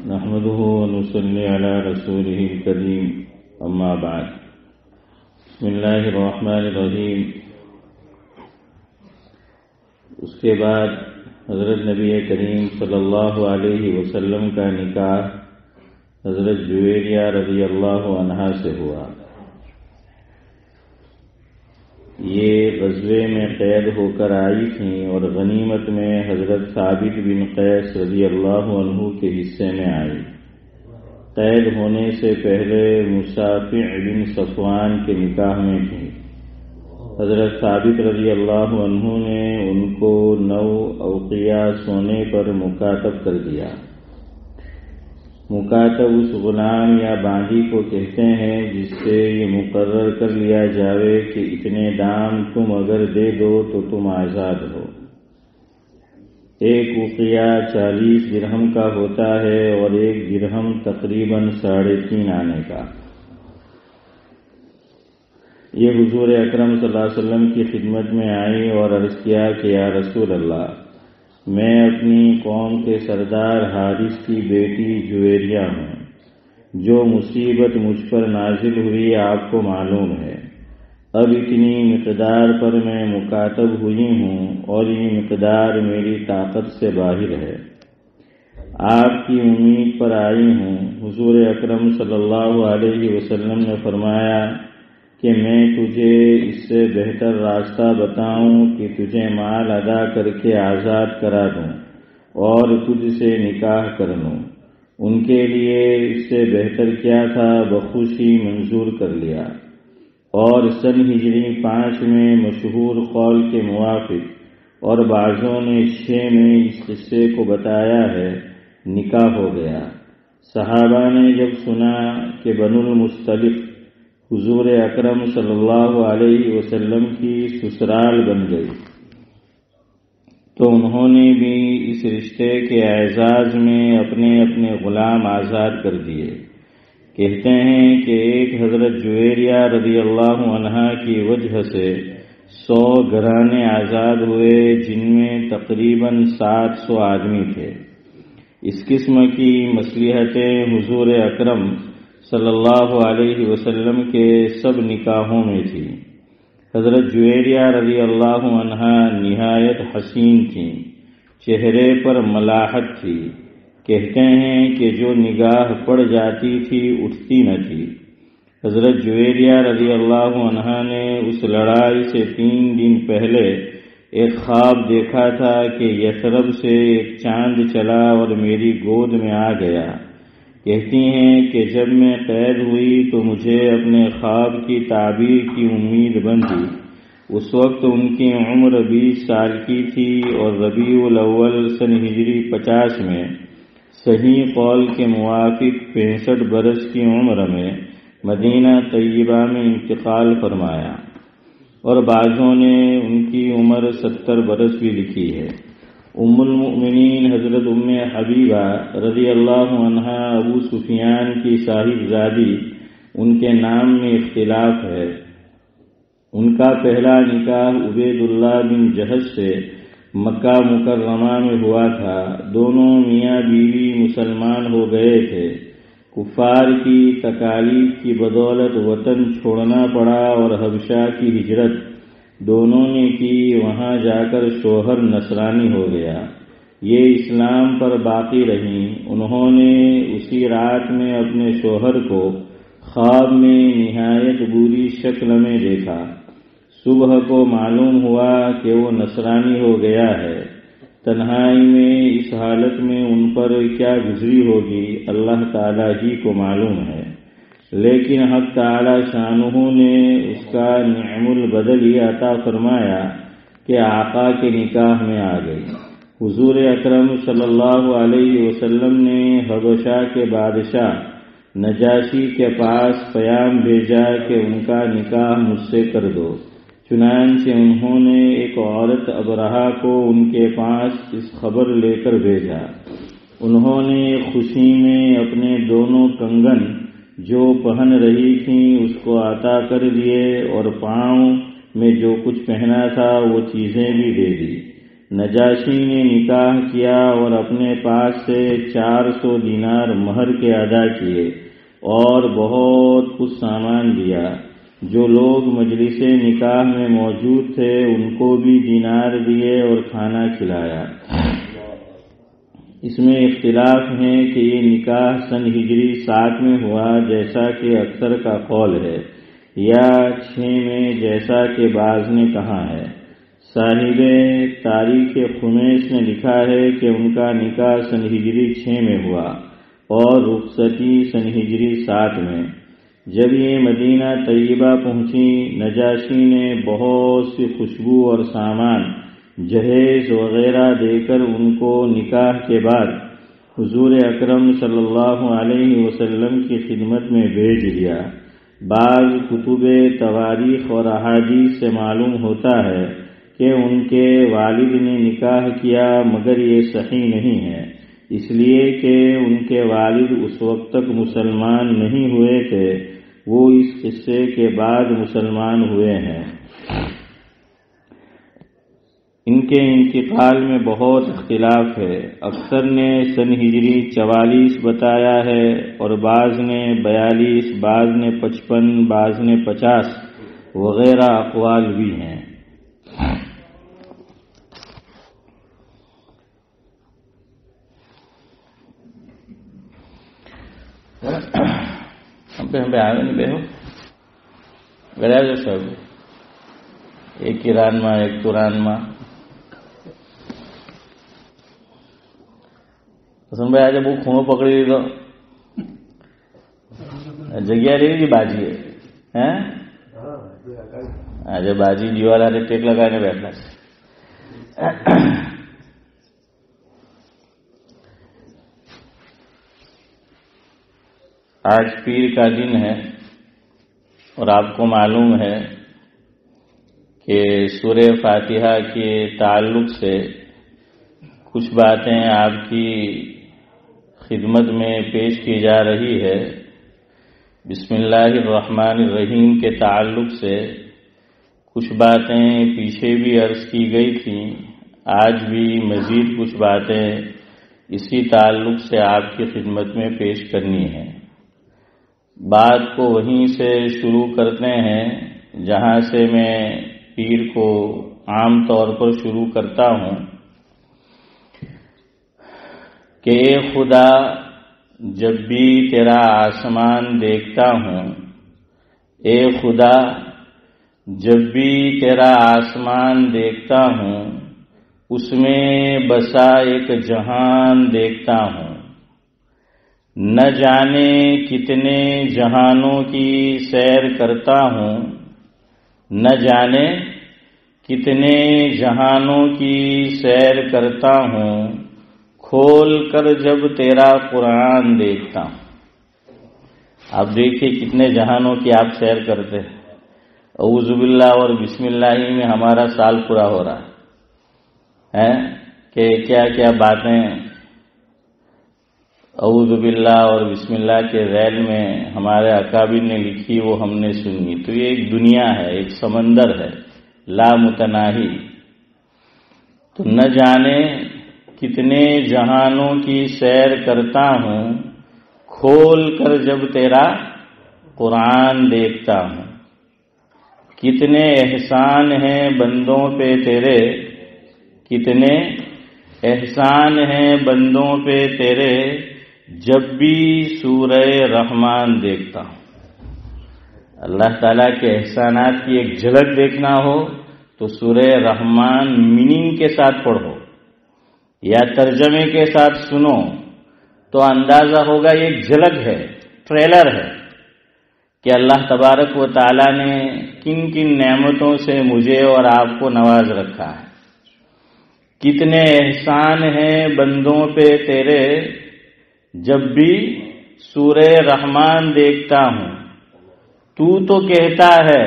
نحمده ونصلي على رسوله الكريم اما بعد بسم اللہ الرحمن الرحیم۔ اس کے بعد حضرت نبی کریم صلی اللہ علیہ وسلم کا نکاح حضرت جویریہ رضی اللہ عنہا سے ہوا۔ یہ غزوے میں قید ہو کر آئی تھیں اور غنیمت میں حضرت ثابت بن قیس رضی اللہ عنہ کے حصے میں آئی۔ قید ہونے سے پہلے مصافع بن صفوان کے نکاح میں تھی۔ حضرت ثابت رضی اللہ عنہ نے ان کو 9 اوقیہ سونے پر مکاتب کر دیا۔ مکاتب اس غلام یا باندی کو کہتے ہیں جس سے یہ مقرر کر لیا جاوے کہ اتنے دام تم اگر دے دو تو تم آزاد ہو۔ ایک اوقیہ 40 درہم کا ہوتا ہے اور ایک درہم تقریباً 3.5 آنے کا۔ یہ حضور اکرم صلی اللہ علیہ وسلم کی خدمت میں آئی اور عرض کیا کہ یا رسول اللہ، میں اپنی قوم کے سردار حارث کی بیٹی جویریہ ہوں۔ جو مصیبت مجھ پر نازل ہوئی آپ کو معلوم ہے۔ اب اتنی مقدار پر میں مکاتب ہوئی ہوں اور یہ مقدار میری طاقت سے باہر ہے۔ آپ کی امید پر آئی ہوں۔ حضور اکرم صلی اللہ علیہ وسلم نے فرمایا کہ میں تجھے اس سے بہتر راستہ بتاؤں کہ تجھے مال ادا کر کے آزاد کرا دوں اور تجھ سے نکاح کر لوں۔ ان کے لیے اس سے بہتر کیا تھا، بخوشی منظور کر لیا۔ اور سن ہجری 5 میں مشہور قول کے موافق اور بعضوں نے 6 میں اس قصے کو بتایا ہے، نکاح ہو گیا۔ صحابہ نے جب سنا کہ بنو المصطلق حضور اکرم صلی اللہ علیہ وسلم کی سسرال بن گئی تو انہوں نے بھی اس رشتے کے اعزاز میں اپنے اپنے غلام آزاد کر دیے۔ کہتے ہیں کہ ایک حضرت جویریہ رضی اللہ عنہا کی وجہ سے 100 گھرانے آزاد ہوئے جن میں تقریباً 700 آدمی تھے۔ اس قسم کی مصلحتیں حضور اکرم صلی اللہ علیہ وسلم کے سب نکاحوں میں تھی۔ حضرت جویریہ رضی اللہ عنہا نہایت حسین تھیں، چہرے پر ملاحت تھی۔ کہتے ہیں کہ جو نگاہ پڑ جاتی تھی اٹھتی نہ تھی۔ حضرت جویریہ رضی اللہ عنہا نے اس لڑائی سے 3 دن پہلے ایک خواب دیکھا تھا کہ یثرب سے ایک چاند چلا اور میری گود میں آ گیا۔ کہتی ہیں کہ جب میں قید ہوئی تو مجھے اپنے خواب کی تعبیر کی امید بندھی۔ اس وقت ان کی عمر 20 سال کی تھی اور ربیع الاول سن ہجری 50 میں صحیح قول کے موافق 65 برس کی عمر میں مدینہ طیبہ میں انتقال فرمایا، اور بعضوں نے ان کی عمر 70 برس بھی لکھی ہے۔ ام المؤمنین حضرت ام حبیبہ رضی اللہ عنہا ابو سفیان کی صاحبزادی، ان کے نام میں اختلاف ہے۔ ان کا پہلا نکاح عبید اللہ بن جہش سے مکہ مکرمہ میں ہوا تھا۔ دونوں میاں بیوی مسلمان ہو گئے تھے۔ کفار کی تکالیف کی بدولت وطن چھوڑنا پڑا اور حبشہ کی ہجرت دونوں نے کی۔ وہاں جا کر شوہر نصرانی ہو گیا، یہ اسلام پر باقی رہیں۔ انہوں نے اسی رات میں اپنے شوہر کو خواب میں نہایت بری شکل میں دیکھا۔ صبح کو معلوم ہوا کہ وہ نصرانی ہو گیا ہے۔ تنہائی میں اس حالت میں ان پر کیا گزری ہوگی اللہ تعالیٰ ہی کو معلوم ہے، لیکن حق تعالی شانہ نے اس کا نعم البدل ہی عطا فرمایا کہ آقا کے نکاح میں آ گئی۔ حضور اکرم صلی اللہ علیہ وسلم نے حبشہ کے بادشاہ نجاشی کے پاس پیام بھیجا کہ ان کا نکاح مجھ سے کر دو۔ چنانچہ انہوں نے ایک عورت ابرہہ کو ان کے پاس اس خبر لے کر بھیجا۔ انہوں نے خوشی میں اپنے دونوں کنگن جو پہن رہی تھیں اس کو عطا کر دیے اور پاؤں میں جو کچھ پہنا تھا وہ چیزیں بھی دے دی۔ نجاشی نے نکاح کیا اور اپنے پاس سے 400 دینار مہر کے ادا کیے اور بہت کچھ سامان دیا۔ جو لوگ مجلس نکاح میں موجود تھے ان کو بھی دینار دیے اور کھانا کھلایا۔ اس میں اختلاف ہے کہ یہ نکاح سن ہجری 7 میں ہوا جیسا کہ اکثر کا قول ہے، یا 6 میں جیسا کہ بعض نے کہا ہے۔ صاحب تاریخ خمیس نے لکھا ہے کہ ان کا نکاح سن ہجری 6 میں ہوا اور رخصتی سن ہجری 7 میں۔ جب یہ مدینہ طیبہ پہنچی، نجاشی نے بہت سی خوشبو اور سامان، جہیز وغیرہ دے کر ان کو نکاح کے بعد حضور اکرم صلی اللہ علیہ وسلم کی خدمت میں بھیج دیا۔ بعض کتب تواریخ اور احادیث سے معلوم ہوتا ہے کہ ان کے والد نے نکاح کیا، مگر یہ صحیح نہیں ہے، اس لیے کہ ان کے والد اس وقت تک مسلمان نہیں ہوئے تھے، وہ اس قصے کے بعد مسلمان ہوئے ہیں۔ ان کے انتقال میں بہت اختلاف ہے، اکثر نے سن ہجری 44 بتایا ہے اور بعض نے 42، بعض نے 55، بعض نے 50 وغیرہ اقوال بھی ہیں۔ ہم پہ آئے نہیں بے ہو گریا سب ایک ایران ماں ایک قرآن ماں پسند بھائی آج بہت خونوں پکڑی لی تو جگہ رہی تھی باجی ہے آج باجی دیوال ہاتھ ٹیک لگانے بیٹھنا آج پیر کا دن ہے اور آپ کو معلوم ہے کہ سورہ فاتحہ کے تعلق سے کچھ باتیں آپ کی خدمت میں پیش کی جا رہی ہے۔ بسم اللہ الرحمن الرحیم کے تعلق سے کچھ باتیں پیچھے بھی عرض کی گئی تھیں، آج بھی مزید کچھ باتیں اسی تعلق سے آپ کی خدمت میں پیش کرنی ہیں۔ بات کو وہیں سے شروع کرتے ہیں جہاں سے میں پیر کو عام طور پر شروع کرتا ہوں کہ اے خدا، جب بھی تیرا آسمان دیکھتا ہوں، اے خدا جب بھی تیرا آسمان دیکھتا ہوں، اس میں بسا ایک جہان دیکھتا ہوں، نہ جانے کتنے جہانوں کی سیر کرتا ہوں، نہ جانے کتنے جہانوں کی سیر کرتا ہوں، کھول کر جب تیرا قرآن دیکھتا ہوں۔ آپ دیکھیے کتنے جہانوں کی آپ سیر کرتے ہیں۔ اعوذ باللہ اور بسم اللہ میں ہمارا سال پورا ہو رہا ہے کہ کیا کیا باتیں اعوذ باللہ اور بسم اللہ کے ذیل میں ہمارے اکابر نے لکھی، وہ ہم نے سنی۔ تو یہ ایک دنیا ہے، ایک سمندر ہے لا متناہی۔ تو نہ جانے کتنے جہانوں کی سیر کرتا ہوں، کھول کر جب تیرا قرآن دیکھتا ہوں۔ کتنے احسان ہیں بندوں پہ تیرے، کتنے احسان ہیں بندوں پہ تیرے، جب بھی سورہ رحمان دیکھتا ہوں۔ اللہ تعالیٰ کے احسانات کی ایک جھلک دیکھنا ہو تو سورہ رحمان میننگ کے ساتھ پڑھو یا ترجمے کے ساتھ سنو تو اندازہ ہوگا یہ ایک جھلک ہے، ٹریلر ہے کہ اللہ تبارک و تعالیٰ نے کن کن نعمتوں سے مجھے اور آپ کو نواز رکھا ہے۔ کتنے احسان ہیں بندوں پہ تیرے، جب بھی سورہ رحمان دیکھتا ہوں۔ تو کہتا ہے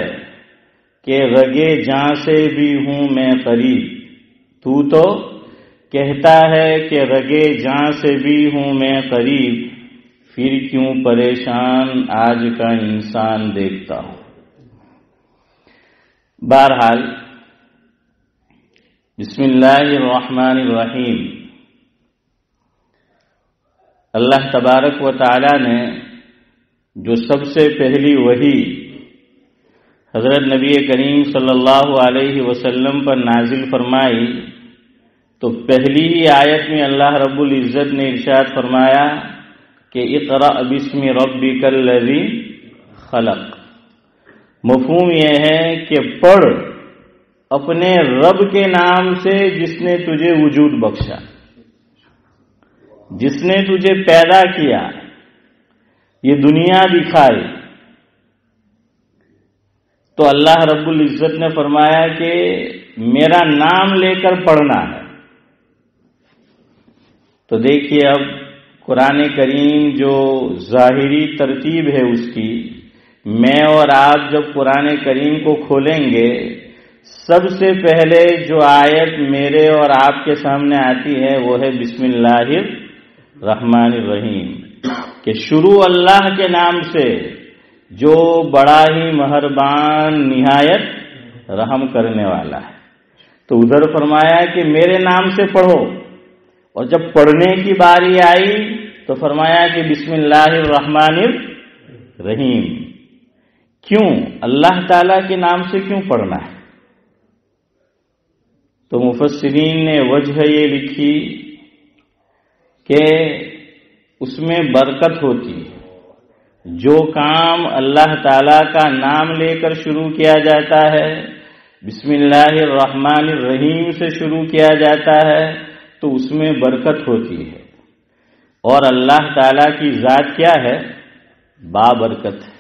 کہ رگے جاں سے بھی ہوں میں قریب، تو کہتا ہے کہ رگے جاں سے بھی ہوں میں قریب، پھر کیوں پریشان آج کا انسان دیکھتا ہوں۔ بہرحال بسم اللہ الرحمن الرحیم۔ اللہ تبارک و تعالی نے جو سب سے پہلی وحی حضرت نبی کریم صلی اللہ علیہ وسلم پر نازل فرمائی، تو پہلی ہی آیت میں اللہ رب العزت نے ارشاد فرمایا کہ اقرأ باسم ربک الذی خلق۔ مفہوم یہ ہے کہ پڑھ اپنے رب کے نام سے جس نے تجھے وجود بخشا، جس نے تجھے پیدا کیا، یہ دنیا دکھائی۔ تو اللہ رب العزت نے فرمایا کہ میرا نام لے کر پڑھنا ہے۔ تو دیکھیے اب قرآن کریم جو ظاہری ترتیب ہے اس کی، میں اور آپ جب قرآن کریم کو کھولیں گے، سب سے پہلے جو آیت میرے اور آپ کے سامنے آتی ہے وہ ہے بسم اللہ الرحمن الرحیم، کہ شروع اللہ کے نام سے جو بڑا ہی مہربان نہایت رحم کرنے والا ہے۔ تو ادھر فرمایا کہ میرے نام سے پڑھو، اور جب پڑھنے کی باری آئی تو فرمایا کہ بسم اللہ الرحمن الرحیم۔ کیوں اللہ تعالی کے نام سے کیوں پڑھنا ہے؟ تو مفسرین نے وجہ یہ لکھی کہ اس میں برکت ہوتی ہے۔ جو کام اللہ تعالی کا نام لے کر شروع کیا جاتا ہے، بسم اللہ الرحمن الرحیم سے شروع کیا جاتا ہے، تو اس میں برکت ہوتی ہے۔ اور اللہ تعالیٰ کی ذات کیا ہے؟ بابرکت ہے۔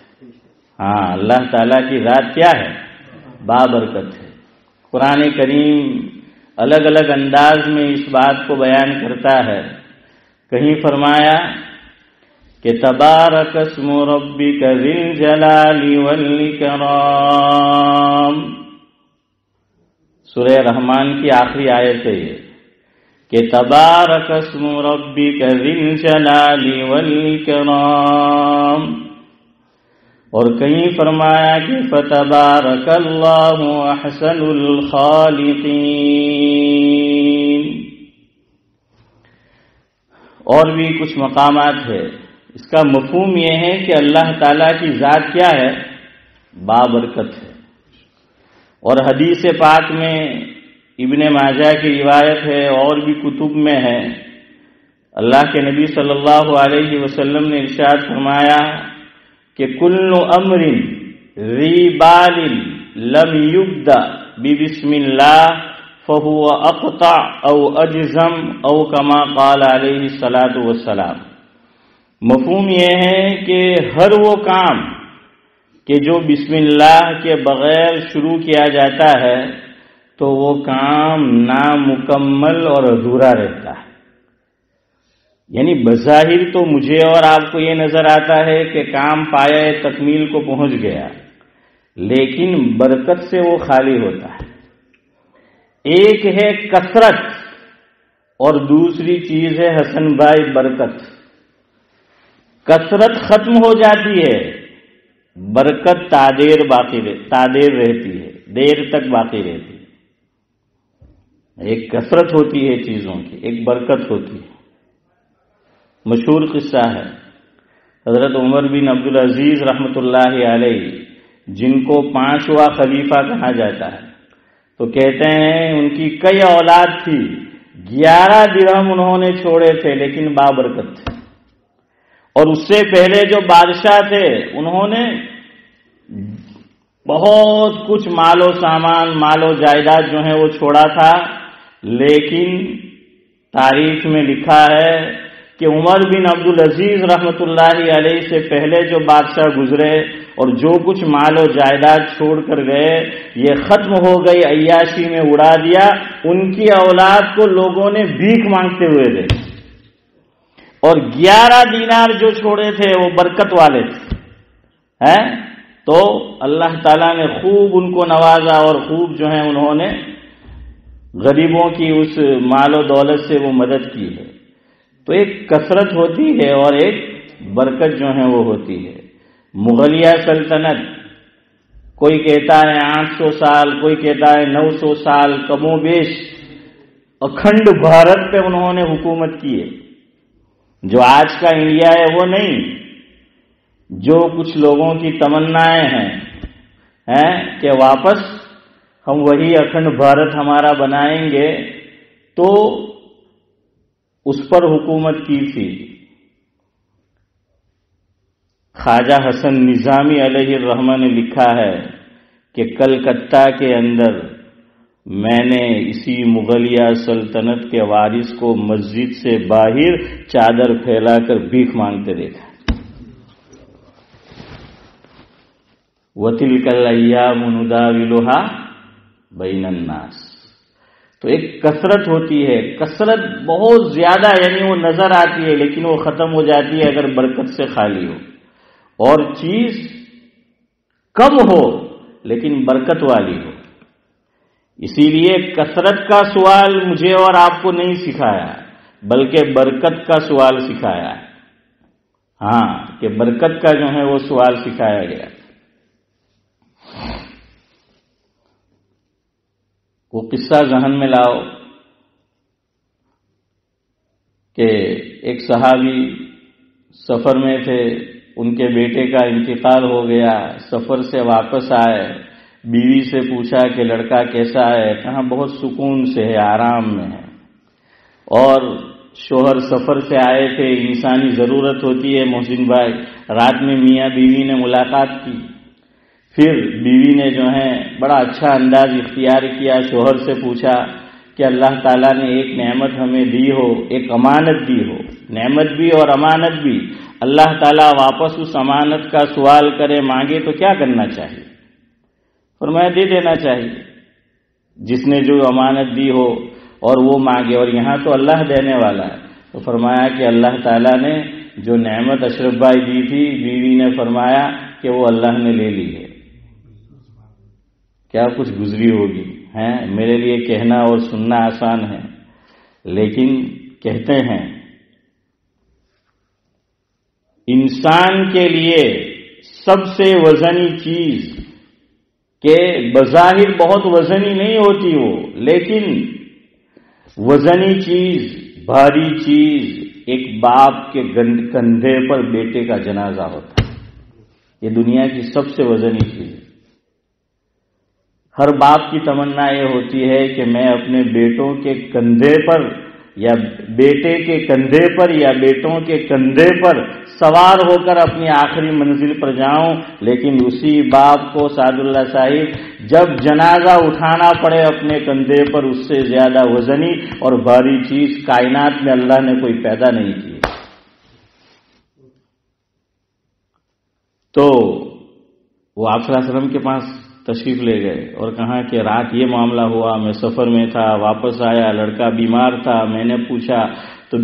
ہاں، اللہ تعالیٰ کی ذات کیا ہے؟ بابرکت ہے۔ قرآن کریم الگ الگ انداز میں اس بات کو بیان کرتا ہے۔ کہیں فرمایا کہ تبارک اسم ربک ذی الجلال والاکرام، سورہ رحمان کی آخری آیت ہے یہ، کہ تبارک اسم ربک ذی الجلال والاکرام، اور کہیں فرمایا کہ فتبارک اللہ احسن الخالقین۔ اور بھی کچھ مقامات ہے۔ اس کا مفہوم یہ ہے کہ اللہ تعالیٰ کی ذات کیا ہے؟ بابرکت ہے۔ اور حدیث پاک میں ابن ماجہ کی روایت ہے، اور بھی کتب میں ہے، اللہ کے نبی صلی اللہ علیہ وسلم نے ارشاد فرمایا کہ کل امر ذی بال لم یبدأ ببسم اللہ فہو اقطع او اجزم او کما قال علیہ الصلاۃ والسلام۔ مفہوم یہ ہے کہ ہر وہ کام کہ جو بسم اللہ کے بغیر شروع کیا جاتا ہے تو وہ کام نامکمل اور ادھورا رہتا ہے۔ یعنی بظاہر تو مجھے اور آپ کو یہ نظر آتا ہے کہ کام پایہ تکمیل کو پہنچ گیا، لیکن برکت سے وہ خالی ہوتا ہے۔ ایک ہے کثرت اور دوسری چیز ہے حسن بھائی برکت۔ کثرت ختم ہو جاتی ہے، برکت تادیر رہتی ہے، دیر تک باقی رہتی ہے۔ ایک کثرت ہوتی ہے چیزوں کی، ایک برکت ہوتی ہے۔ مشہور قصہ ہے، حضرت عمر بن عبدالعزیز رحمۃ اللہ علیہ، جن کو 5واں خلیفہ کہا جاتا ہے، تو کہتے ہیں ان کی کئی اولاد تھی، 11 درہم انہوں نے چھوڑے تھے لیکن بابرکت تھے۔ اور اس سے پہلے جو بادشاہ تھے انہوں نے بہت کچھ مال و سامان، مال و جائیداد جو ہے وہ چھوڑا تھا، لیکن تاریخ میں لکھا ہے کہ عمر بن عبدالعزیز رحمۃ اللہ علیہ سے پہلے جو بادشاہ گزرے اور جو کچھ مال و جائیداد چھوڑ کر گئے یہ ختم ہو گئی، عیاشی میں اڑا دیا۔ ان کی اولاد کو لوگوں نے بھیک مانگتے ہوئے دیکھا، اور 11 دینار جو چھوڑے تھے وہ برکت والے تھے، تو اللہ تعالیٰ نے خوب ان کو نوازا، اور خوب جو ہے انہوں نے غریبوں کی اس مال و دولت سے وہ مدد کی ہے۔ تو ایک کثرت ہوتی ہے اور ایک برکت جو ہے وہ ہوتی ہے۔ مغلیہ سلطنت، کوئی کہتا ہے 800 سال، کوئی کہتا ہے 900 سال، کم و بیش اکھنڈ بھارت پہ انہوں نے حکومت کی ہے. جو آج کا انڈیا ہے وہ نہیں، جو کچھ لوگوں کی تمنائیں ہیں کہ واپس ہم وہی اکھنڈ بھارت ہمارا بنائیں گے، تو اس پر حکومت کی تھی. خواجہ حسن نظامی علیہ الرحمہ نے لکھا ہے کہ کلکتہ کے اندر میں نے اسی مغلیہ سلطنت کے وارث کو مسجد سے باہر چادر پھیلا کر بھیک مانگتے دیکھا. وَتِلْكَ الْأَيَّامُ نُدَاوِلُهَا بَيْنَ النَّاسِ. تو ایک کثرت ہوتی ہے، کثرت بہت زیادہ، یعنی وہ نظر آتی ہے لیکن وہ ختم ہو جاتی ہے اگر برکت سے خالی ہو، اور چیز کم ہو لیکن برکت والی ہو. اسی لیے کثرت کا سوال مجھے اور آپ کو نہیں سکھایا، بلکہ برکت کا سوال سکھایا. ہاں، کہ برکت کا جو ہے وہ سوال سکھایا گیا. وہ قصہ ذہن میں لاؤ کہ ایک صحابی سفر میں تھے، ان کے بیٹے کا انتقال ہو گیا، سفر سے واپس آئے، بیوی سے پوچھا کہ لڑکا کیسا ہے؟ کہاں بہت سکون سے ہے، آرام میں ہے. اور شوہر سفر سے آئے تھے، انسانی ضرورت ہوتی ہے محسن بھائی، رات میں میاں بیوی نے ملاقات کی. پھر بیوی نے جو ہے بڑا اچھا انداز اختیار کیا، شوہر سے پوچھا کہ اللہ تعالیٰ نے ایک نعمت ہمیں دی ہو، ایک امانت دی ہو، نعمت بھی اور امانت بھی، اللہ تعالیٰ واپس اس امانت کا سوال کرے، مانگے تو کیا کرنا چاہیے؟ فرمایا دے دینا چاہیے. جس نے جو امانت دی ہو اور وہ مانگے، اور یہاں تو اللہ دینے والا ہے. تو فرمایا کہ اللہ تعالیٰ نے جو نعمت اشرف بھائی دی تھی، بیوی نے فرمایا کہ وہ اللہ نے لے لی ہے. کیا کچھ گزری ہوگی ہیں؟ میرے لیے کہنا اور سننا آسان ہے، لیکن کہتے ہیں انسان کے لیے سب سے وزنی چیز، کہ بظاہر بہت وزنی نہیں ہوتی وہ، لیکن وزنی چیز، بھاری چیز ایک باپ کے کندھے پر بیٹے کا جنازہ ہوتا ہے. یہ دنیا کی سب سے وزنی چیز. ہر باپ کی تمنا یہ ہوتی ہے کہ میں اپنے بیٹوں کے کندھے پر یا بیٹے کے کندھے پر یا بیٹوں کے کندھے پر سوار ہو کر اپنی آخری منزل پر جاؤں. لیکن اسی باپ کو سعد اللہ صاحب جب جنازہ اٹھانا پڑے اپنے کندھے پر، اس سے زیادہ وزنی اور بھاری چیز کائنات میں اللہ نے کوئی پیدا نہیں کی. تو وہ آپ صلی اللہ علیہ وسلم کے پاس تشریف لے گئے اور کہا کہ رات یہ معاملہ ہوا، میں سفر میں تھا، واپس آیا، لڑکا بیمار تھا، میں نے پوچھا تو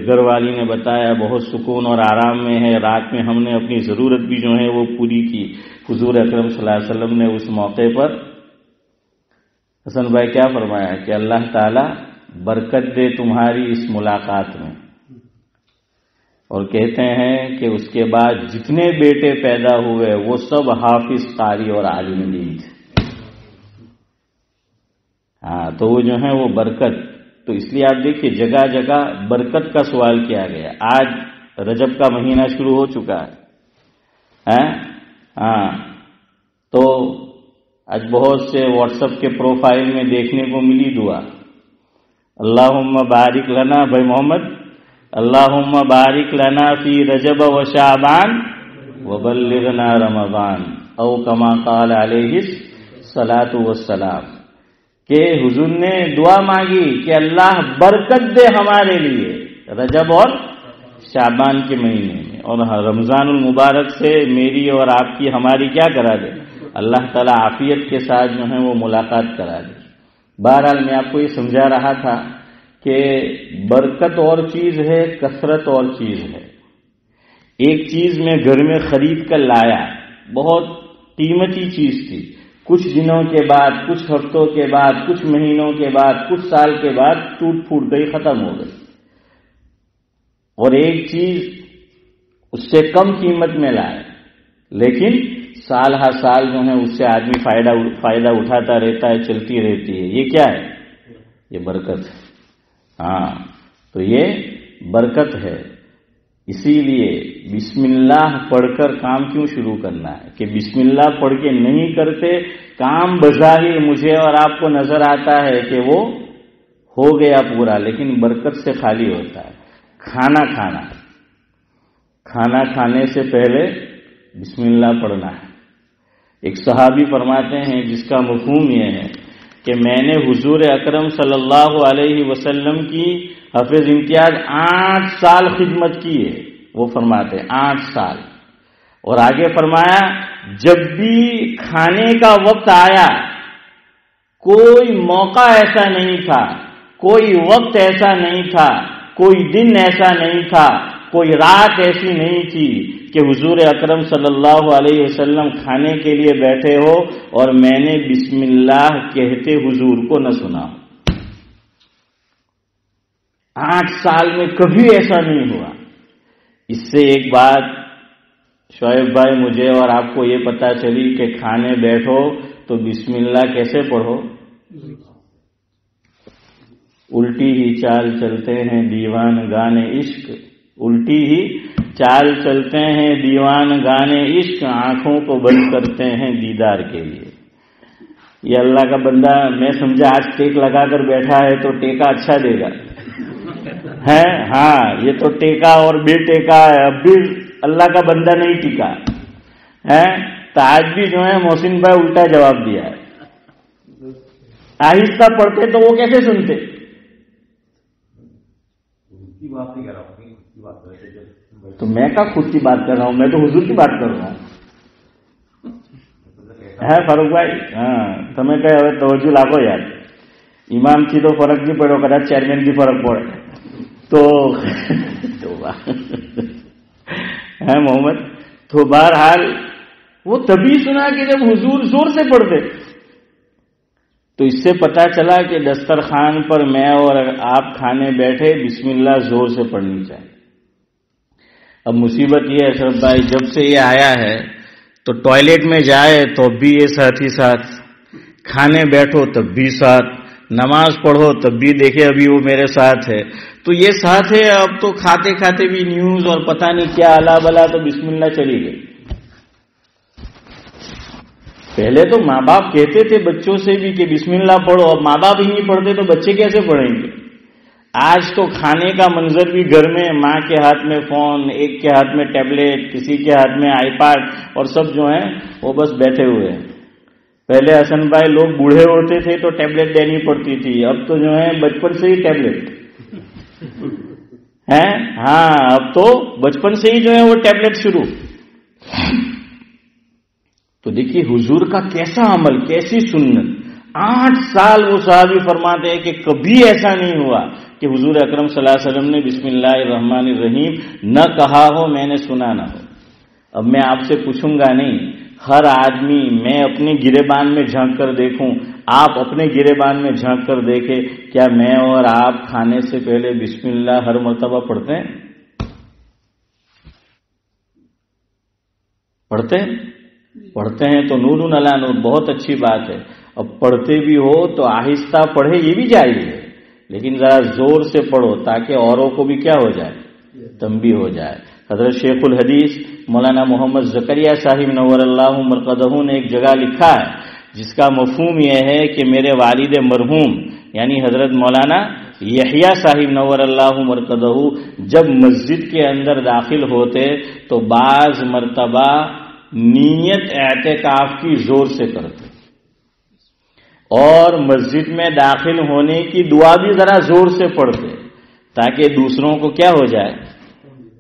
گھر والی نے بتایا بہت سکون اور آرام میں ہے، رات میں ہم نے اپنی ضرورت بھی جو ہے وہ پوری کی. حضور اکرم صلی اللہ علیہ وسلم نے اس موقع پر حسن بھائی کیا فرمایا کہ اللہ تعالیٰ برکت دے تمہاری اس ملاقات میں. اور کہتے ہیں کہ اس کے بعد جتنے بیٹے پیدا ہوئے وہ سب حافظ، قاری اور عالم دین تھے. ہاں، تو وہ جو ہے وہ برکت. تو اس لیے آپ دیکھیے جگہ جگہ برکت کا سوال کیا گیا. آج رجب کا مہینہ شروع ہو چکا ہے. ہاں، تو آج بہت سے واٹس ایپ کے پروفائل میں دیکھنے کو ملی دعا، اللہم بارک لنا، بھائی محمد، اللہم بارک لنا فی رجب و شعبان وبلغنا رمضان، او کما قال علیہ الصلاۃ والسلام. کہ حضور نے دعا مانگی کہ اللہ برکت دے ہمارے لیے رجب اور شعبان کے مہینے میں، اور رمضان المبارک سے میری اور آپ کی ہماری کیا کرا دے، اللہ تعالیٰ عافیت کے ساتھ جو ہے وہ ملاقات کرا دے. بہرحال میں آپ کو یہ سمجھا رہا تھا کہ برکت اور چیز ہے، کثرت اور چیز ہے. ایک چیز میں گھر میں خرید کر لایا، بہت قیمتی چیز تھی، کچھ دنوں کے بعد، کچھ ہفتوں کے بعد، کچھ مہینوں کے بعد، کچھ سال کے بعد ٹوٹ پھوٹ گئی، ختم ہو گئی. اور ایک چیز اس سے کم قیمت میں لائے، لیکن سال ہر سال جو ہے اس سے آدمی فائدہ اٹھاتا رہتا ہے، چلتی رہتی ہے. یہ کیا ہے؟ یہ برکت ہے. ہاں تو یہ برکت ہے. اسی لیے بسم اللہ پڑھ کر کام کیوں شروع کرنا ہے کہ بسم اللہ پڑھ کے نہیں کرتے کام بظاہر مجھے اور آپ کو نظر آتا ہے کہ وہ ہو گیا پورا، لیکن برکت سے خالی ہوتا ہے. کھانا کھانے سے پہلے بسم اللہ پڑھنا ہے. ایک صحابی فرماتے ہیں جس کا مفہوم یہ ہے کہ میں نے حضور اکرم صلی اللہ علیہ وسلم کی حافظ امتیاز 8 سال خدمت کی ہے. وہ فرماتے 8 سال. اور آگے فرمایا جب بھی کھانے کا وقت آیا کوئی موقع ایسا نہیں تھا، کوئی وقت ایسا نہیں تھا، کوئی دن ایسا نہیں تھا، کوئی رات ایسی نہیں تھی کہ حضور اکرم صلی اللہ علیہ وسلم کھانے کے لیے بیٹھے ہو اور میں نے بسم اللہ کہتے حضور کو نہ سنا. 8 سال میں کبھی ایسا نہیں ہوا. اس سے ایک بات شعیب بھائی مجھے اور آپ کو یہ پتا چلی کہ کھانے بیٹھو تو بسم اللہ کیسے پڑھو. الٹی ہی چال چلتے ہیں دیوان گانے عشق، الٹی ہی چال چلتے ہیں دیوان گانے عشق، آنکھوں کو بند کرتے ہیں دیدار کے لیے. یہ اللہ کا بندہ میں سمجھا آج ٹیک لگا کر بیٹھا ہے تو ٹیکا اچھا دے گا ہے. ہاں یہ تو ٹیکا اور بے ٹیکا ہے، اب بھی اللہ کا بندہ نہیں ٹکا ہے. تو آج بھی جو ہے محسن بھائی الٹا جواب دیا ہے. آہستہ پڑھتے تو وہ کیسے سنتے. تو میں کا خود کی بات کر رہا ہوں، میں تو حضور کی بات کر رہا ہوں. ہے فاروق بھائی؟ ہاں تمہیں کہ હવે توجہ لاگو یار. امام થી તો ફરક નહીં પડ્યો, કદાચ ચેરમેન થી ફરક પડે تو ہے محمد. تو بہرحال وہ تبھی سنا کہ جب حضور زور سے پڑھتے. تو اس سے پتا چلا کہ دسترخوان پر میں اور آپ کھانے بیٹھے بسم اللہ زور سے پڑھنی چاہیے. اب مصیبت یہ ہے اشرف بھائی جب سے یہ آیا ہے تو ٹوائلٹ میں جائے تو بھی یہ ساتھ ہی ساتھ، کھانے بیٹھو تب بھی ساتھ، نماز پڑھو تب بھی دیکھے ابھی وہ میرے ساتھ ہے. تو یہ ساتھ ہے. اب تو کھاتے کھاتے بھی نیوز اور پتہ نہیں کیا الا بلا تو بسم اللہ چلی گئی. پہلے تو ماں باپ کہتے تھے بچوں سے بھی کہ بسم اللہ پڑھو، اب ماں باپ ہی نہیں پڑھتے تو بچے کیسے پڑھیں گے. آج تو کھانے کا منظر بھی گھر میں ماں کے ہاتھ میں فون، ایک کے ہاتھ میں ٹیبلٹ، کسی کے ہاتھ میں آئی پیڈ، اور سب جو ہیں وہ بس بیٹھے ہوئے ہیں. پہلے حسن بھائی لوگ بوڑھے ہوتے تھے تو ٹیبلٹ دینی پڑتی تھی، اب تو جو ہے بچپن سے ہی ٹیبلٹ ہیں. ہاں اب تو بچپن سے ہی جو ہے وہ ٹیبلٹ شروع. تو دیکھیے حضور کا کیسا عمل، کیسی سنت. 8 سال وہ صحابی فرماتے ہیں کہ کبھی ایسا نہیں ہوا کہ حضور اکرم صلی اللہ علیہ وسلم نے بسم اللہ الرحمن الرحیم نہ کہا ہو، میں نے سنا نہ ہو. اب میں آپ سے پوچھوں گا نہیں، ہر آدمی، میں اپنے گریبان میں جھانک کر دیکھوں، آپ اپنے گریبان میں جھانک کر دیکھیں، کیا میں اور آپ کھانے سے پہلے بسم اللہ ہر مرتبہ پڑھتے ہیں؟ پڑھتے ہیں تو نور علی نور، بہت اچھی بات ہے. اب پڑھتے بھی ہو تو آہستہ پڑھے، یہ بھی جائز ہے، لیکن ذرا زور سے پڑھو تاکہ اوروں کو بھی کیا ہو جائے، تنبیہ ہو جائے. حضرت شیخ الحدیث مولانا محمد زکریا صاحب نور اللہ مرقدہ نے ایک جگہ لکھا ہے جس کا مفہوم یہ ہے کہ میرے والد مرحوم یعنی حضرت مولانا یحییٰ صاحب نور اللہ مرقدہ جب مسجد کے اندر داخل ہوتے تو بعض مرتبہ نیت اعتکاف کی زور سے کرتے اور مسجد میں داخل ہونے کی دعا بھی ذرا زور سے پڑھتے تاکہ دوسروں کو کیا ہو جائے،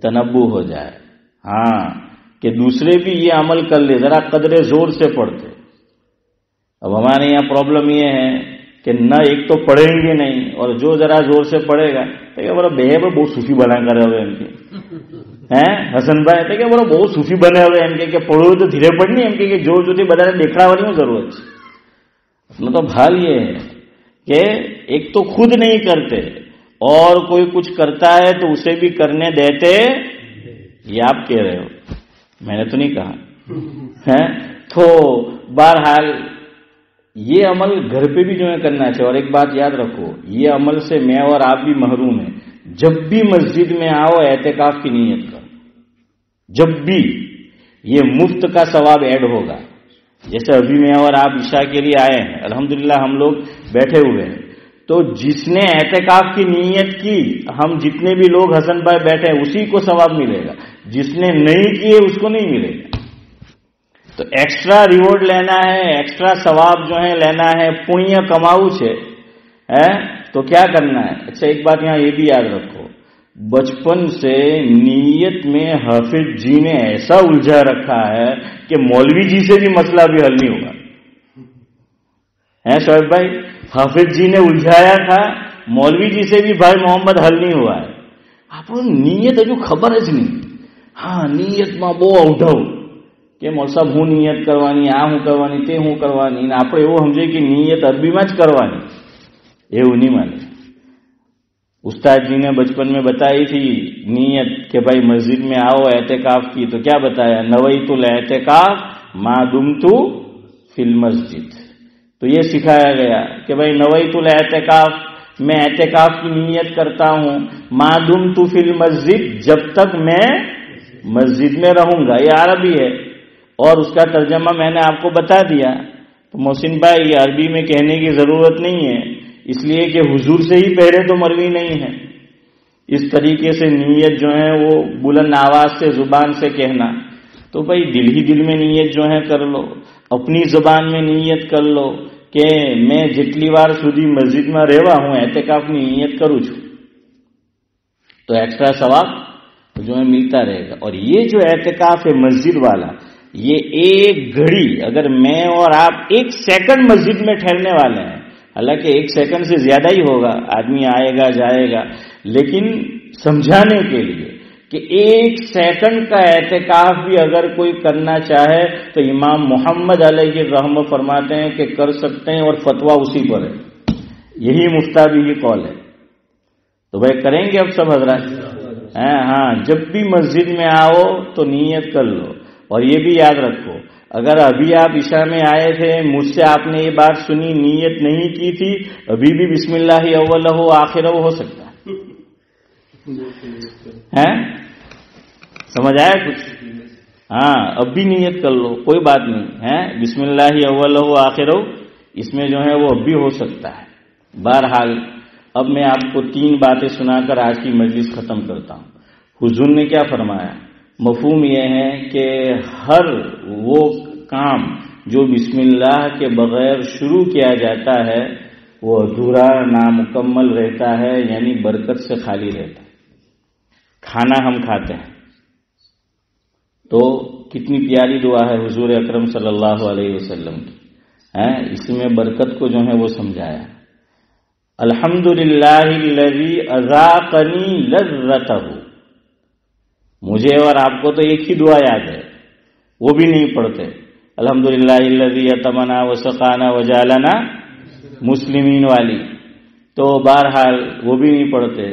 تنبہ ہو جائے. ہاں کہ دوسرے بھی یہ عمل کر لے، ذرا قدر زور سے پڑھتے. اب ہمارے یہاں پرابلم یہ ہے کہ نہ ایک تو پڑھیں گے نہیں اور جو ذرا زور سے پڑھے گا تو کیا بڑا بے بہت صوفی بنا کر ہوئے ان کے ہیں حسن بھائی تو کیا بڑا بہت صوفی بنے ہوئے ان کے کہ پڑھو تو دھیرے پڑھنی ان کے جو جو بتا دیکھنا والی ہوں ضرورت. مطلب حال یہ ہے کہ ایک تو خود نہیں کرتے اور کوئی کچھ کرتا ہے تو اسے بھی کرنے دیتے. یہ آپ کہہ رہے ہو، میں نے تو نہیں کہا ہے. تو بہرحال یہ عمل گھر پہ بھی جو ہے کرنا چاہیے. اور ایک بات یاد رکھو، یہ عمل سے میں اور آپ بھی محروم ہیں. جب بھی مسجد میں آؤ اعتکاف کی نیت کرو. جب بھی یہ مفت کا ثواب ایڈ ہوگا. جیسے ابھی میں اور آپ عشاء کے لیے آئے ہیں، الحمدللہ ہم لوگ بیٹھے ہوئے ہیں، تو جس نے اعتکاف کی نیت کی، ہم جتنے بھی لوگ حسن بھائی بیٹھے ہیں اسی کو ثواب ملے گا. جس نے نہیں کیے اس کو نہیں ملے گا. تو ایکسٹرا ریوارڈ لینا ہے، ایکسٹرا ثواب جو ہے لینا ہے، پنیہ کماؤ سے ہے تو کیا کرنا ہے. اچھا ایک بات یہاں یہ بھی یاد رکھو، بچپن سے نیت میں حافظ جی نے ایسا الجھا رکھا ہے کہ مولوی جی سے بھی مسئلہ بھی حل نہیں ہوگا. ہے شعیب بھائی، حافظ جی نے الجھایا تھا، مولوی جی سے بھی بھائی محمد حل نہیں ہوا ہے. آپ نیت ہجو خبر જ નહીં. હા નિયતમાં બહુ અવઢવ કે મોલ સાહેબ હું નિયત કરવાની, આ હું કરવાની, તે હું કરવાની, ને આપણે એવું સમજીએ કે નિયત અરબીમાં જ કરવાની. એવું નહીં માને. استاد جی نے بچپن میں بتائی تھی نیت کہ بھائی مسجد میں آؤ اعتکاف کی، تو کیا بتایا؟ نویت الاعتکاف ما دمت فی المسجد. تو یہ سکھایا گیا کہ بھائی نویت الاعتکاف، میں اعتکاف کی نیت کرتا ہوں، ما دمت فی المسجد، جب تک میں مسجد میں رہوں گا. یہ عربی ہے اور اس کا ترجمہ میں نے آپ کو بتا دیا. تو محسن بھائی یہ عربی میں کہنے کی ضرورت نہیں ہے، اس لیے کہ حضور سے ہی پہلے تو مروی نہیں ہے. اس طریقے سے نیت جو ہے وہ بلند آواز سے زبان سے کہنا، تو بھائی دل ہی دل میں نیت جو ہے کر لو، اپنی زبان میں نیت کر لو کہ میں جتلی بار سودی مسجد میں رہوا ہوں اعتکافની نیت کروں છું، تو ایکسٹرا ثواب جو ہے ملتا رہے گا. اور یہ جو اعتکاف ہے مسجد والا، یہ ایک گھڑی، اگر میں اور آپ ایک سیکنڈ مسجد میں ٹھہرنے والے ہیں، حالانکہ ایک سیکنڈ سے زیادہ ہی ہوگا، آدمی آئے گا جائے گا، لیکن سمجھانے کے لیے کہ ایک سیکنڈ کا اعتکاف بھی اگر کوئی کرنا چاہے تو امام محمد علیہ الرحمہ فرماتے ہیں کہ کر سکتے ہیں، اور فتویٰ اسی پر ہے. یہی مفتابی قول ہے. تو بھائی کریں گے اب سب حضرات؟ ہاں جب بھی مسجد میں آؤ تو نیت کر لو. اور یہ بھی یاد رکھو، اگر ابھی آپ عشاء میں آئے تھے، مجھ سے آپ نے یہ بات سنی، نیت نہیں کی تھی، ابھی بھی بسم اللہ اولہ آخرہ ہو سکتا ہے. سمجھ آیا کچھ؟ ہاں اب بھی نیت کر لو، کوئی بات نہیں ہے. بسم اللہ اولہ آخرہ اس میں جو ہے وہ اب بھی ہو سکتا ہے. بہرحال اب میں آپ کو 3 باتیں سنا کر آج کی مجلس ختم کرتا ہوں. حضور نے کیا فرمایا؟ مفہوم یہ ہے کہ ہر وہ کام جو بسم اللہ کے بغیر شروع کیا جاتا ہے وہ ادھورا، نامکمل رہتا ہے، یعنی برکت سے خالی رہتا ہے. کھانا ہم کھاتے ہیں تو کتنی پیاری دعا ہے حضور اکرم صلی اللہ علیہ وسلم کی، اس میں برکت کو جو ہے وہ سمجھایا. الحمدللہ الذی اذاقنی لذتہ. مجھے اور آپ کو تو ایک ہی دعا یاد ہے، وہ بھی نہیں پڑھتے، الحمدللہ الذی اطعمنا وسقانا وجعلنا مسلمین والی. تو بہرحال وہ بھی نہیں پڑھتے.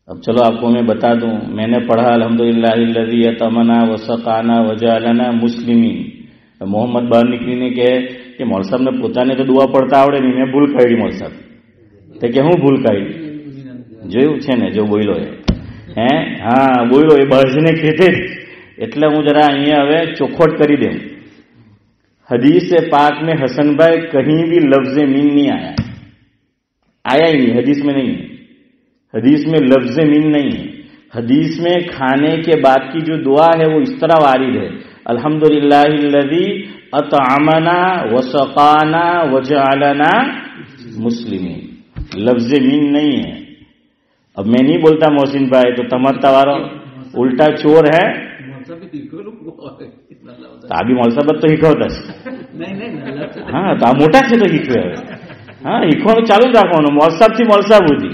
اب چلو آپ کو میں بتا دوں، میں نے پڑھا الحمدللہ الذی اطعمنا وسقانا وجعلنا مسلمین. محمد بار نکلی نے کہ મોલ સાહેબ ને પોતાને તો દુઆ પડતા આવડે નહીં, મેં ભૂલ કાઢી મોલ સાહેબ. તો કે હું ભૂલ કાઢી? જોયું છે ને, જો બોલ્યો હા બોલ્યો એ બળજીને કહેતે જ. એટલે હું જરા અહીંયા હવે ચોખવટ કરી દઉં. حدیث پاک میں حسن بھائی کہیں بھی لفظ مین نہیں آیا ہی نہیں. حدیث میں نہیں ہے، حدیث میں لفظ مین نہیں ہے. حدیث میں کھانے کے بعد کی جو دعا ہے وہ اس طرح وارد ہے، الحمدللہ الذی اطعمنا وسقانا وجعلنا مسلمین. لفظ مین نہیں ہے. اب میں نہیں بولتا محسن بھائی تو تمرتا وارو الٹا چور ہے. ابھی મોલ સાહેબ તો શીખવતા છે. હા તો આ મોટા છે તો શીખવે. હવે હા શીખવાનું ચાલુ જ રાખવાનું, મોલ સાહેબ થી મોલ સાહેબ સુધી,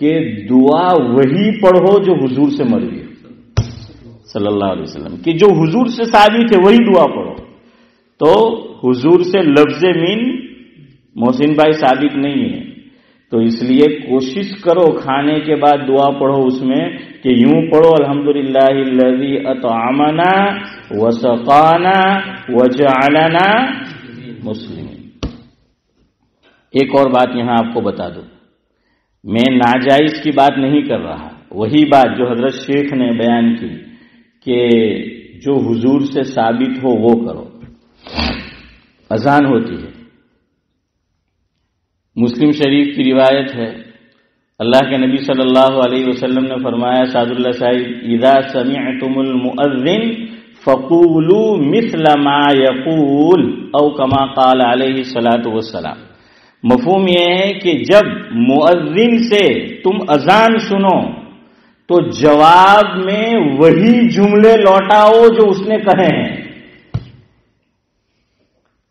کہ دعا وہی پڑھو جو حضور سے مروی ہے صلی اللہ علیہ وسلم، کہ جو حضور سے ثابت ہے وہی دعا پڑھو. تو حضور سے لفظ من محسن بھائی ثابت نہیں ہے، تو اس لیے کوشش کرو کھانے کے بعد دعا پڑھو اس میں کہ یوں پڑھو الحمدللہ الذی اطعمنا وسقانا وجعلنا مسلمین. ایک اور بات یہاں آپ کو بتا دوں، میں ناجائز کی بات نہیں کر رہا، وہی بات جو حضرت شیخ نے بیان کی کہ جو حضور سے ثابت ہو وہ کرو. اذان ہوتی ہے، مسلم شریف کی روایت ہے، اللہ کے نبی صلی اللہ علیہ وسلم نے فرمایا، سعد اللہ صاحب، اذا سمعتم المؤذن فقولوا مثل ما يقول او کما قال علیہ الصلاۃ والسلام. مفہوم یہ ہے کہ جب مؤذن سے تم اذان سنو تو جواب میں وہی جملے لوٹاؤ جو اس نے کہے ہیں.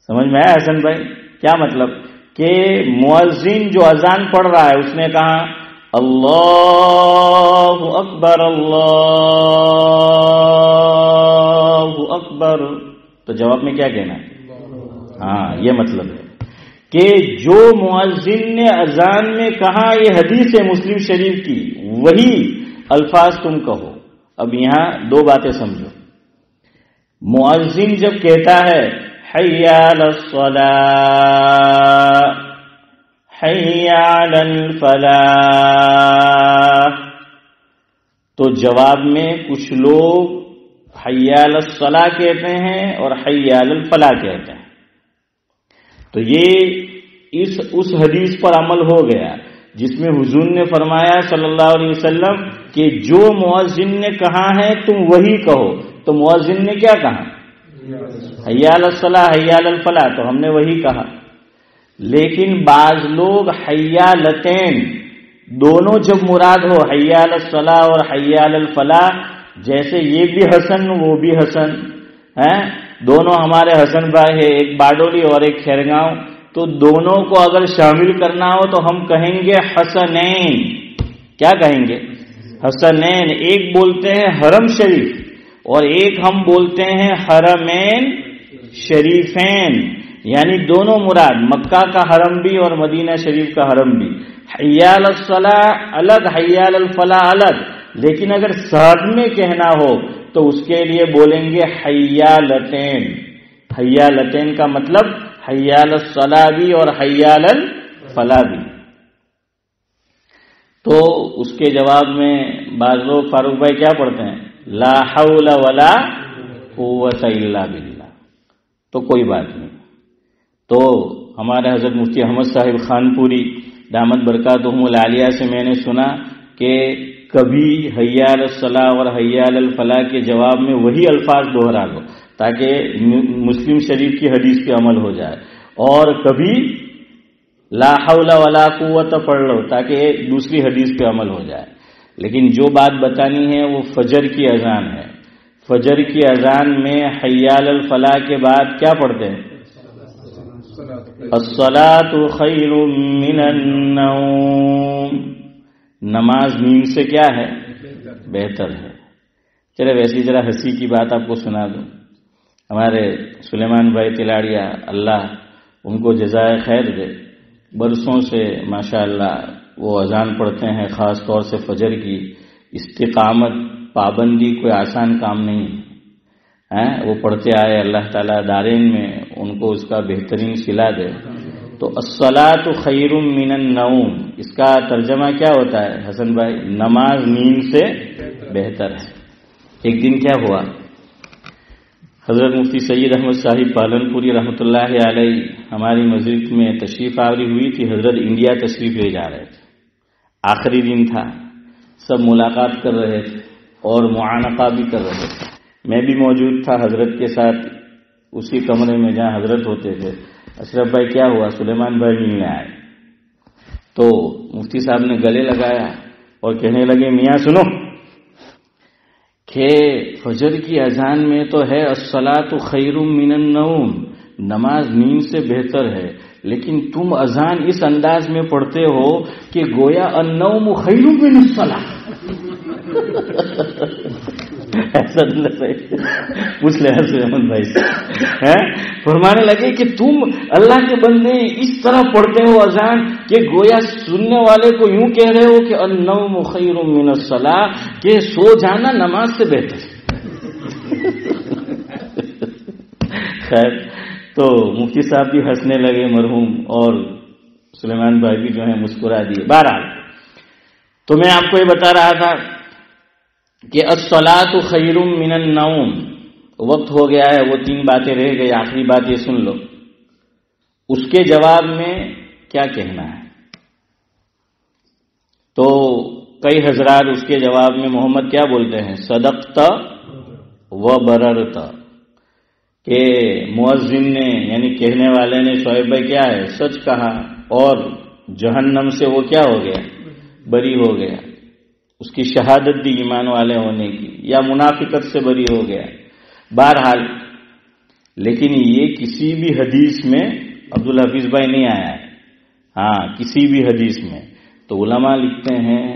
سمجھ میں آیا حسن بھائی؟ کیا مطلب کہ مؤذن جو اذان پڑھ رہا ہے اس نے کہا اللہ اکبر اللہ اکبر، تو جواب میں کیا کہنا ہے؟ ہاں، یہ مطلب ہے کہ جو مؤذن نے اذان میں کہا، یہ حدیث ہے مسلم شریف کی، وہی الفاظ تم کہو. اب یہاں دو باتیں سمجھو. مؤذن جب کہتا ہے حی علی الصلاۃ حی علی الفلاح، تو جواب میں کچھ لوگ حی علی الصلاۃ کہتے ہیں اور حی علی الفلاح کہتے ہیں. تو یہ اس حدیث پر عمل ہو گیا جس میں حضور نے فرمایا صلی اللہ علیہ وسلم کہ جو مؤذن نے کہا ہے تم وہی کہو. تو مؤذن نے کیا کہا؟ حی علی الصلاۃ حی علی الفلاح، تو ہم نے وہی کہا. لیکن بعض لوگ حیالتین دونوں جب مراد ہو، حی علی الصلاۃ اور حی علی الفلاح، جیسے یہ بھی حسن وہ بھی حسن ہیں، دونوں ہمارے حسن بھائی ہے، ایک باڈولی اور ایک کھیرگاؤں، تو دونوں کو اگر شامل کرنا ہو تو ہم کہیں گے حسنین. کیا کہیں گے؟ حسنین. ایک بولتے ہیں حرم شریف اور ایک ہم بولتے ہیں حرمین شریفین، یعنی دونوں مراد، مکہ کا حرم بھی اور مدینہ شریف کا حرم بھی. حی علی الصلاۃ الگ، حی علی الفلاح الگ، لیکن اگر ساتھ میں کہنا ہو تو اس کے لیے بولیں گے حیالتین. حیالتین کا مطلب حی علی الصلاۃ بھی اور حی علی الفلاح بھی. تو اس کے جواب میں بعض لوگ فاروق بھائی کیا پڑھتے ہیں؟ لا حول ولا قوت الا باللہ. تو کوئی بات نہیں. تو ہمارے حضرت مفتی احمد صاحب خانپوری دامت برکاتہم العالیہ سے میں نے سنا کہ کبھی حی علی الصلاۃ اور حی علی الفلاح کے جواب میں وہی الفاظ دوہرا لو تاکہ مسلم شریف کی حدیث پہ عمل ہو جائے، اور کبھی لا حول ولا قوت پڑھ لو تاکہ دوسری حدیث پہ عمل ہو جائے. لیکن جو بات بتانی ہے وہ فجر کی اذان ہے. فجر کی اذان میں حی علی الفلاح کے بعد کیا پڑھتے ہیں؟ الصلاۃ خیر من النوم. نماز نیند سے کیا ہے؟ بہتر ہے. چلے ویسی ذرا ہنسی کی بات آپ کو سنا دوں. ہمارے سلیمان بھائی تلاڑیا، اللہ ان کو جزائے خیر دے، برسوں سے ماشاءاللہ وہ اذان پڑھتے ہیں، خاص طور سے فجر کی. استقامت، پابندی کوئی آسان کام نہیں ہے، وہ پڑھتے آئے. اللہ تعالیٰ دارین میں ان کو اس کا بہترین صلہ دے. تو الصلاۃ خیر من النوم، اس کا ترجمہ کیا ہوتا ہے حسن بھائی؟ نماز نیند سے بہتر ہے. ایک دن کیا ہوا، حضرت مفتی سید احمد صاحب پالنپوری رحمۃ اللہ علیہ ہماری مسجد میں تشریف آوری ہوئی تھی. حضرت انڈیا تشریف لے جا رہے تھے، آخری دن تھا، سب ملاقات کر رہے تھے اور معانقہ بھی کر رہے تھے. میں بھی موجود تھا حضرت کے ساتھ اسی کمرے میں جہاں حضرت ہوتے تھے. اشرف بھائی کیا ہوا؟ سلیمان بھائی ملنے آئے تو مفتی صاحب نے گلے لگایا اور کہنے لگے میاں سنو کہ فجر کی اذان میں تو ہے الصلاۃ خیر من النوم، نماز نیند سے بہتر ہے، لیکن تم اذان اس انداز میں پڑھتے ہو کہ گویا النوم خیر من الصلاۃ. ایسا پوچھ لے احمد بھائی سے. فرمانے لگے کہ تم اللہ کے بندے اس طرح پڑھتے ہو اذان کہ گویا سننے والے کو یوں کہہ رہے ہو کہ النوم خیر من الصلاۃ، کہ سو جانا نماز سے بہتر. خیر، تو مفتی صاحب بھی ہنسنے لگے مرحوم، اور سلیمان بھائی بھی جو ہے مسکرا دیے. بہرحال تو میں آپ کو یہ بتا رہا تھا کہ الصلاۃ خیر من النوم. وقت ہو گیا ہے، وہ 3 باتیں رہ گئی. آخری بات یہ سن لو، اس کے جواب میں کیا کہنا ہے. تو کئی حضرات اس کے جواب میں محمد کیا بولتے ہیں؟ صدقت و بررت. کہ مؤذن نے یعنی کہنے والے نے شعیب بھائی کیا ہے؟ سچ کہا، اور جہنم سے وہ کیا ہو گیا؟ بری ہو گیا. اس کی شہادت دی ایمان والے ہونے کی، یا منافقت سے بری ہو گیا. بہرحال لیکن یہ کسی بھی حدیث میں عبدالحفیظ بھائی نہیں آیا ہے. ہاں، کسی بھی حدیث میں. تو علماء لکھتے ہیں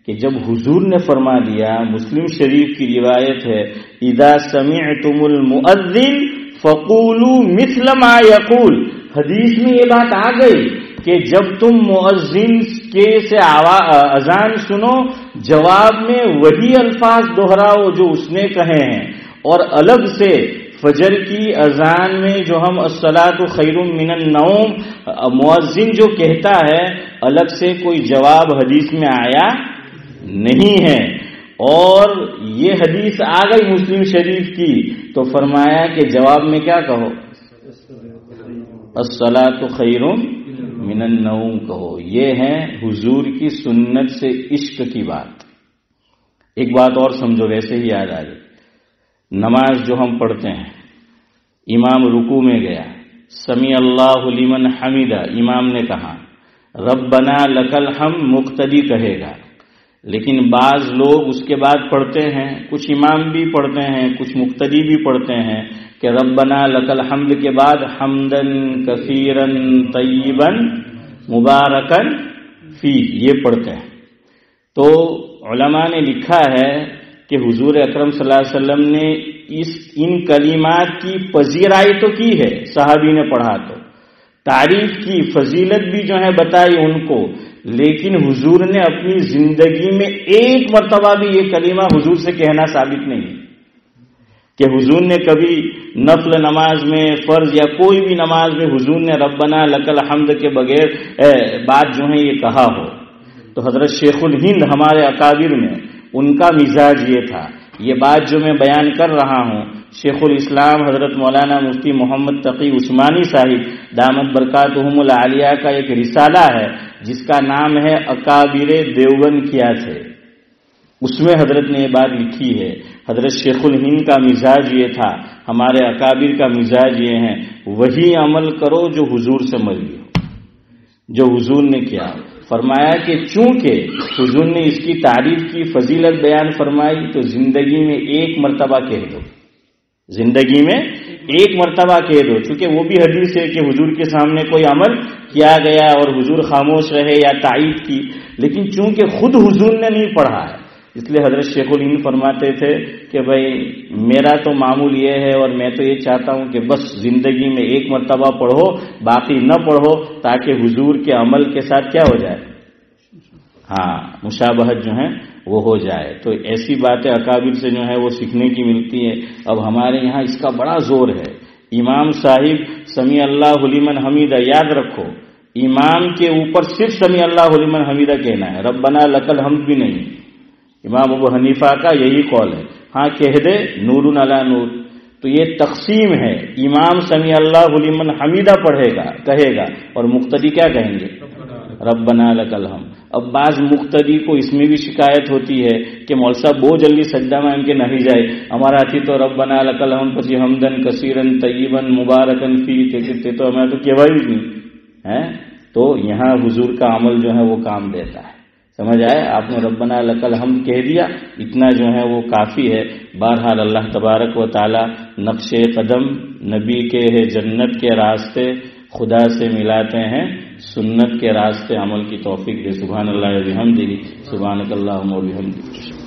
کہ جب حضور نے فرما دیا، مسلم شریف کی روایت ہے، اذا سمعتم المؤذن فقولوا مثل ما يقول. حدیث میں یہ بات آ گئی کہ جب تم مؤذن کے سے اذان سنو، جواب میں وہی الفاظ دہراؤ جو اس نے کہے ہیں. اور الگ سے فجر کی اذان میں جو ہم الصلاۃ خیر من النوم مؤذن جو کہتا ہے، الگ سے کوئی جواب حدیث میں آیا نہیں ہے. اور یہ حدیث آ گئی مسلم شریف کی، تو فرمایا کہ جواب میں کیا کہو؟ الصلاۃ خیر من النوم کہو. یہ ہے حضور کی سنت سے عشق کی بات. ایک بات اور سمجھو، ویسے ہی یاد آ گئی. نماز جو ہم پڑھتے ہیں، امام رکوع میں گیا، سمیع اللہ لمن حمیدہ امام نے کہا، ربنا لک الحمد مقتدی کہے گا. لیکن بعض لوگ اس کے بعد پڑھتے ہیں، کچھ امام بھی پڑھتے ہیں، کچھ مقتدی بھی پڑھتے ہیں کہ ربنا لک الحمد کے بعد حمدن کثیرن طیبن مبارکن فی، یہ پڑھتے ہیں. تو علماء نے لکھا ہے کہ حضور اکرم صلی اللہ علیہ وسلم نے ان کلمات کی پذیرائی تو کی ہے، صحابی نے پڑھا تو تعریف کی، فضیلت بھی جو ہے بتائی ان کو، لیکن حضور نے اپنی زندگی میں ایک مرتبہ بھی یہ کلمہ حضور سے کہنا ثابت نہیں کہ حضور نے کبھی نفل نماز میں، فرض یا کوئی بھی نماز میں حضور نے ربنا لک الحمد کے بغیر بات جو ہے یہ کہا ہو. تو حضرت شیخ الہند ہمارے اکابر میں ان کا مزاج یہ تھا. یہ بات جو میں بیان کر رہا ہوں، شیخ الاسلام حضرت مولانا مفتی محمد تقی عثمانی صاحب دامت برکاتہم العالیہ کا ایک رسالہ ہے جس کا نام ہے اکابر دیوبند کیا تھے. اس میں حضرت نے یہ بات لکھی ہے. حضرت شیخ الہند کا مزاج یہ تھا، ہمارے اکابر کا مزاج یہ ہے، وہی عمل کرو جو حضور سے مروی ہو، جو حضور نے کیا. فرمایا کہ چونکہ حضور نے اس کی تعریف کی، فضیلت بیان فرمائی، تو زندگی میں ایک مرتبہ کہہ دو، زندگی میں ایک مرتبہ کہہ دو. چونکہ وہ بھی حدیث ہے کہ حضور کے سامنے کوئی عمل کیا گیا اور حضور خاموش رہے یا تائید کی، لیکن چونکہ خود حضور نے نہیں پڑھا ہے، اس لیے حضرت شیخ الہند فرماتے تھے کہ بھائی میرا تو معمول یہ ہے، اور میں تو یہ چاہتا ہوں کہ بس زندگی میں ایک مرتبہ پڑھو، باقی نہ پڑھو، تاکہ حضور کے عمل کے ساتھ کیا ہو جائے، ہاں مشابہت جو ہے وہ ہو جائے. تو ایسی باتیں اکابر سے جو ہے وہ سیکھنے کی ملتی ہے. اب ہمارے یہاں اس کا بڑا زور ہے. امام صاحب سمیع اللہ لمن حمیدہ، یاد رکھو، امام کے اوپر صرف سمیع اللہ لمن حمیدہ کہنا ہے، ربنا لک الحمد بھی نہیں. امام ابو حنیفہ کا یہی قول ہے. ہاں کہہ دے نور علی نور. تو یہ تقسیم ہے، امام سمیع اللہ لمن حمیدہ پڑھے گا، کہے گا، اور مقتدی کیا کہیں گے؟ ربنا لک الحمد. اب بعض مقتدی کو اس میں بھی شکایت ہوتی ہے کہ مول صاحب بہت جلدی سجدہ میں ان کے نہیں جائے، ہمارا تھی تو ربنا لک الحمد پسی حمدن کثیرن طیبن مبارکن فی، تے تو ہمیں تو کہوائی نہیں ہے. تو یہاں حضور کا عمل جو ہے وہ کام دیتا ہے. سمجھ آئے؟ آپ نے ربنا لک الحمد کہہ دیا، اتنا جو ہے وہ کافی ہے. بہرحال اللہ تبارک و تعالی نقش قدم نبی کے جنت کے راستے خدا سے ملاتے ہیں، سنت کے راستے عمل کی توفیق دے۔ سبحان اللہ و بحمدہ، سبحانک اللہم و بحمدک۔